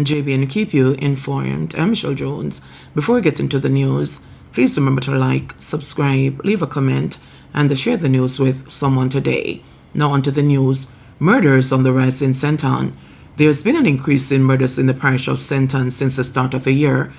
JBNN keep you informed. I'm Michelle Jones. Before we get into the news, please remember to like, subscribe, leave a comment, and share the news with someone today. Now onto the news. Murders on the rise in Senton. There's been an increase in murders in the parish of Senton since the start of the year.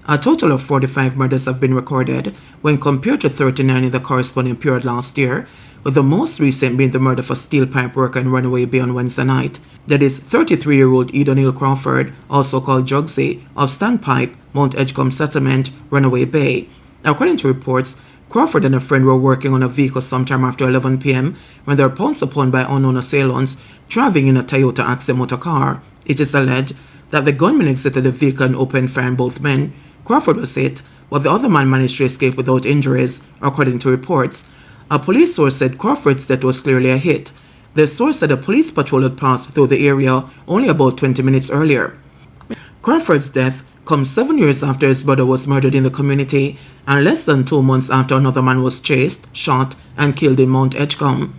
A total of 45 murders have been recorded when compared to 39 in the corresponding period last year, with the most recent being the murder of a steel pipe worker in Runaway Bay on Wednesday night. That is 33-year-old Eden Hill Crawford, also called Jugsy, of Standpipe, Mount Edgecombe Settlement, Runaway Bay. According to reports, Crawford and a friend were working on a vehicle sometime after 11 p.m. when they were pounced upon by unknown assailants traveling in a Toyota Accent motor car. It is alleged that the gunman exited the vehicle and opened fire on both men. Crawford was hit, but the other man managed to escape without injuries, according to reports. A police source said Crawford's death was clearly a hit. The source said a police patrol had passed through the area only about 20 minutes earlier. Crawford's death comes 7 years after his brother was murdered in the community and less than 2 months after another man was chased, shot, and killed in Mount Edgecombe.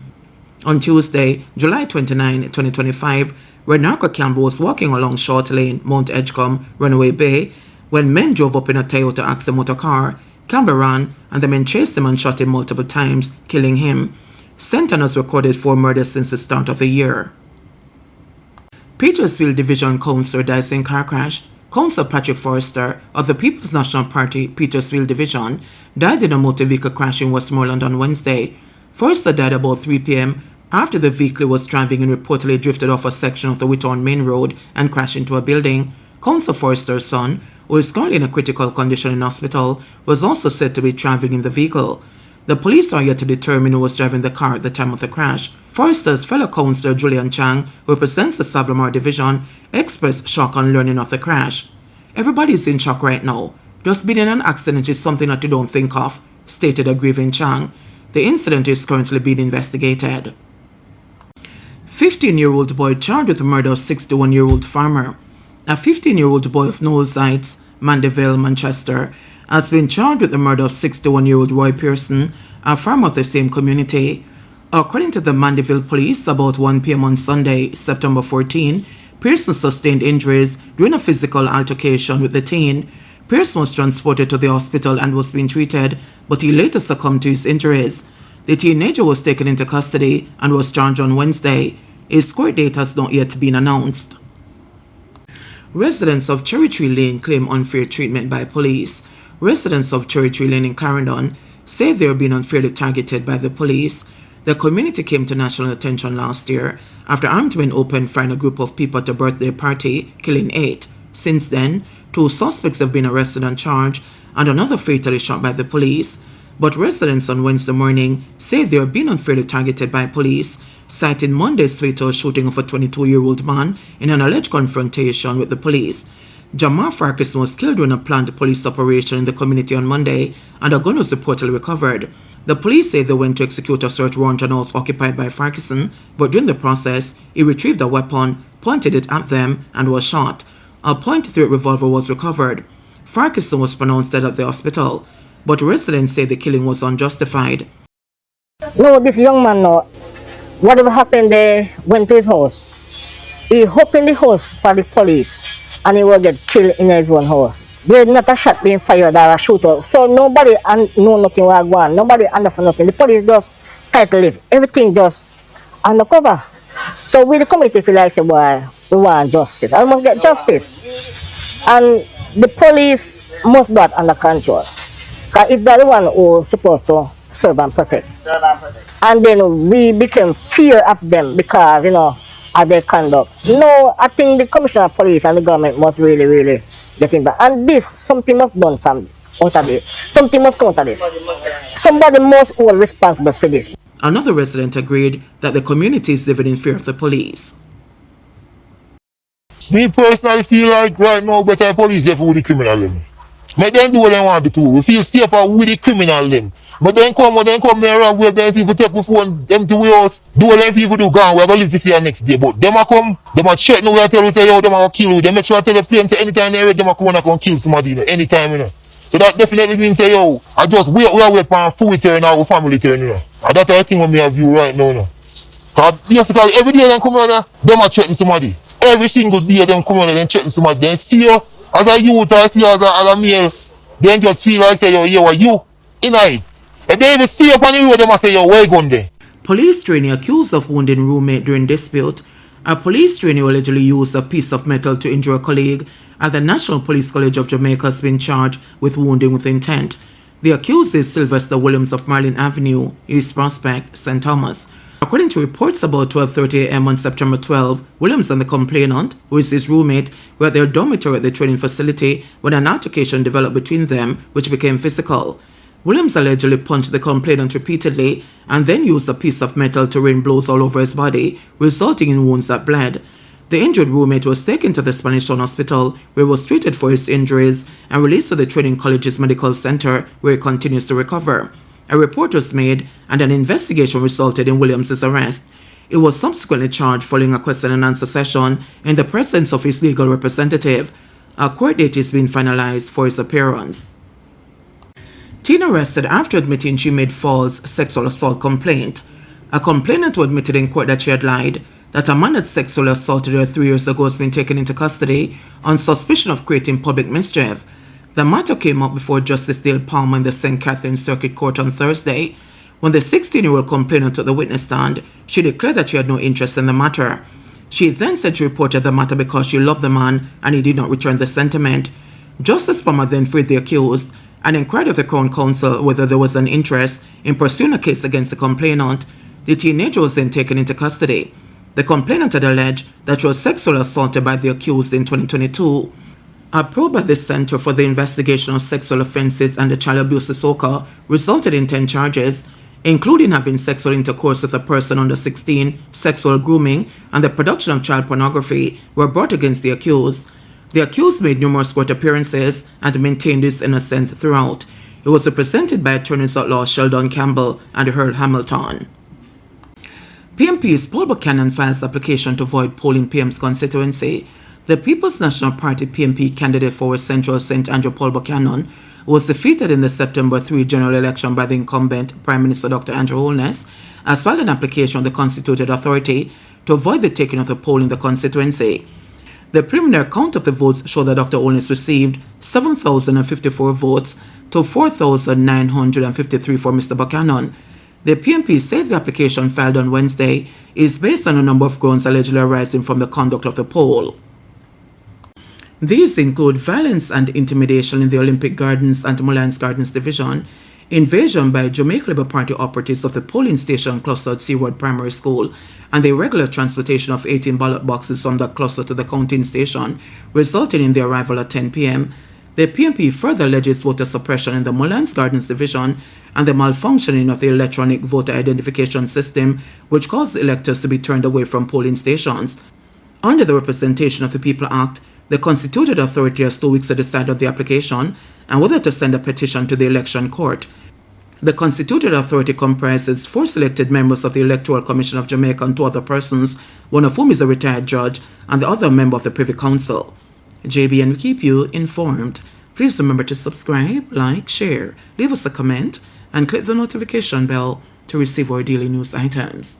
On Tuesday, July 29, 2025, Renarco Campbell was walking along Short Lane, Mount Edgecombe, Runaway Bay, when men drove up in a Toyota Accent motor car. Campbell ran, and the men chased him and shot him multiple times, killing him. Senton has recorded 4 murders since the start of the year. Petersfield Division councilor dies in car crash. Councillor Patrick Forrester of the People's National Party Petersfield Division died in a motor vehicle crash in Westmoreland on Wednesday. Forrester died about 3 p.m. after the vehicle was traveling and reportedly drifted off a section of the Whitton Main Road and crashed into a building. Councillor Forrester's son, who is currently in a critical condition in hospital, was also said to be traveling in the vehicle. The police are yet to determine who was driving the car at the time of the crash. Forrester's fellow councillor Julian Chang, who represents the Savlamar division, expressed shock on learning of the crash. "Everybody's in shock right now. Just being in an accident is something that you don't think of," stated a grieving Chang. The incident is currently being investigated. 15-year-old boy charged with the murder of 61-year-old farmer. A 15-year-old boy of Knowles Heights, Mandeville, Manchester, has been charged with the murder of 61-year-old Roy Pearson, a farmer of the same community. According to the Mandeville police, about 1 p.m. on Sunday, September 14, Pearson sustained injuries during a physical altercation with the teen. Pearson was transported to the hospital and was being treated, but he later succumbed to his injuries. The teenager was taken into custody and was charged on Wednesday. His court date has not yet been announced. Residents of Cherry Tree Lane claim unfair treatment by police. Residents of Cherry Tree Lane in Clarendon say they are being unfairly targeted by the police. The community came to national attention last year after armed men opened fire on a group of people at a birthday party, killing 8. Since then, 2 suspects have been arrested and charged, and another fatally shot by the police. But residents on Wednesday morning say they are being unfairly targeted by police, citing Monday's fatal shooting of a 22-year-old man in an alleged confrontation with the police. Jamal Farkas was killed during a planned police operation in the community on Monday, and a gun was reportedly recovered. The police say they went to execute a search warrant on a house occupied by Farquharson, but during the process, he retrieved a weapon, pointed it at them, and was shot. A .38 revolver was recovered. Farquharson was pronounced dead at the hospital, but residents say the killing was unjustified. No, this young man, no, whatever happened, they went to his house. He opened the house for the police, and he will get killed in his own house. There's not a shot being fired or a shootout. So nobody know nothing was going on. Nobody understand nothing. The police just try to live. Everything just undercover. So we the community feel like, say, boy, we want justice. I must get justice. And the police must be under control. Because if they're the one who's supposed to serve and protect. And then we became fear of them because, of their conduct. No, I think the commissioner of police and the government must really get in back. And this, something must be done from out of it. Something must come out of this. Somebody must hold responsible for this. Another resident agreed that the community is living in fear of the police. Me personally feel like right now better police left with the criminal them. Make them do what they want to do. We feel safer with the criminal them. But then come here and where them people take the phone, them to we house, do what them people do, gone, we're going to live to see the next day. But them a come, them a check now, we tell you, say, yo, them a kill you. They make sure I tell the plane, say, anytime they ready, them a come and kill somebody, anytime, So that definitely means, say, yo, I just we are wait for food turn now, family turn, And that's the thing when we have view right now, Because every day they come out there, them a threaten somebody. Every single day them come on and check somebody. Then see you as a youth or see you as a male. Then just feel like say, yo, yeah, what you? In it. If they even see you on the road, they must say, yo, where you going there? Police trainee accused of wounding roommate during dispute. A police trainee allegedly used a piece of metal to injure a colleague at the National Police College of Jamaica has been charged with wounding with intent. The accused is Sylvester Williams of Marlin Avenue, East Prospect, St. Thomas. According to reports about 12:30 a.m. on September 12, Williams and the complainant, who is his roommate, were at their dormitory at the training facility when an altercation developed between them, which became physical. Williams allegedly punched the complainant repeatedly and then used a piece of metal to rain blows all over his body, resulting in wounds that bled. The injured roommate was taken to the Spanish Town Hospital, where he was treated for his injuries and released to the Training College's Medical Center, where he continues to recover. A report was made and an investigation resulted in Williams' arrest. He was subsequently charged following a question and answer session in the presence of his legal representative. A court date is being finalized for his appearance. Teen arrested after admitting she made false sexual assault complaint. A complainant who admitted in court that she had lied that a man had sexually assaulted her 3 years ago has been taken into custody on suspicion of creating public mischief. The matter came up before Justice Dale Palmer in the St. Catherine's Circuit Court on Thursday. When the 16-year-old complainant took the witness stand, she declared that she had no interest in the matter. She then said she reported the matter because she loved the man and he did not return the sentiment. Justice Palmer then freed the accused and inquired of the Crown Counsel whether there was an interest in pursuing a case against the complainant. The teenager was then taken into custody. The complainant had alleged that she was sexually assaulted by the accused in 2022. A probe at the Center for the Investigation of Sexual Offences and the Child Abuse SOCA resulted in 10 charges, including having sexual intercourse with a person under 16, sexual grooming, and the production of child pornography were brought against the accused. The accused made numerous court appearances and maintained his innocence throughout. It was represented by attorneys at law Sheldon Campbell and Earl Hamilton. PMP's Paul Buchanan files application to void polling PM's constituency. The People's National Party PMP candidate for Central St. Andrew Paul Buchanan was defeated in the September 3 general election by the incumbent Prime Minister Dr. Andrew Holness, as filed an application on the constituted authority to avoid the taking of the poll in the constituency. The preliminary count of the votes showed that Dr. Holness received 7,054 votes to 4,953 for Mr. Buchanan. The PMP says the application filed on Wednesday is based on a number of grounds allegedly arising from the conduct of the poll. These include violence and intimidation in the Olympic Gardens and Mullines Gardens Division, invasion by Jamaica Labour Party operatives of the polling station cluster at Seaward Primary School, and the irregular transportation of 18 ballot boxes from that cluster to the counting station, resulting in their arrival at 10 p.m. The PMP further alleges voter suppression in the Mullines Gardens Division and the malfunctioning of the electronic voter identification system, which caused electors to be turned away from polling stations. Under the Representation of the People Act, the constituted authority has 2 weeks to decide on the application and whether to send a petition to the election court. The constituted authority comprises 4 selected members of the Electoral Commission of Jamaica and 2 other persons, one of whom is a retired judge and the other a member of the Privy Council. JBNN will keep you informed. Please remember to subscribe, like, share, leave us a comment, and click the notification bell to receive our daily news items.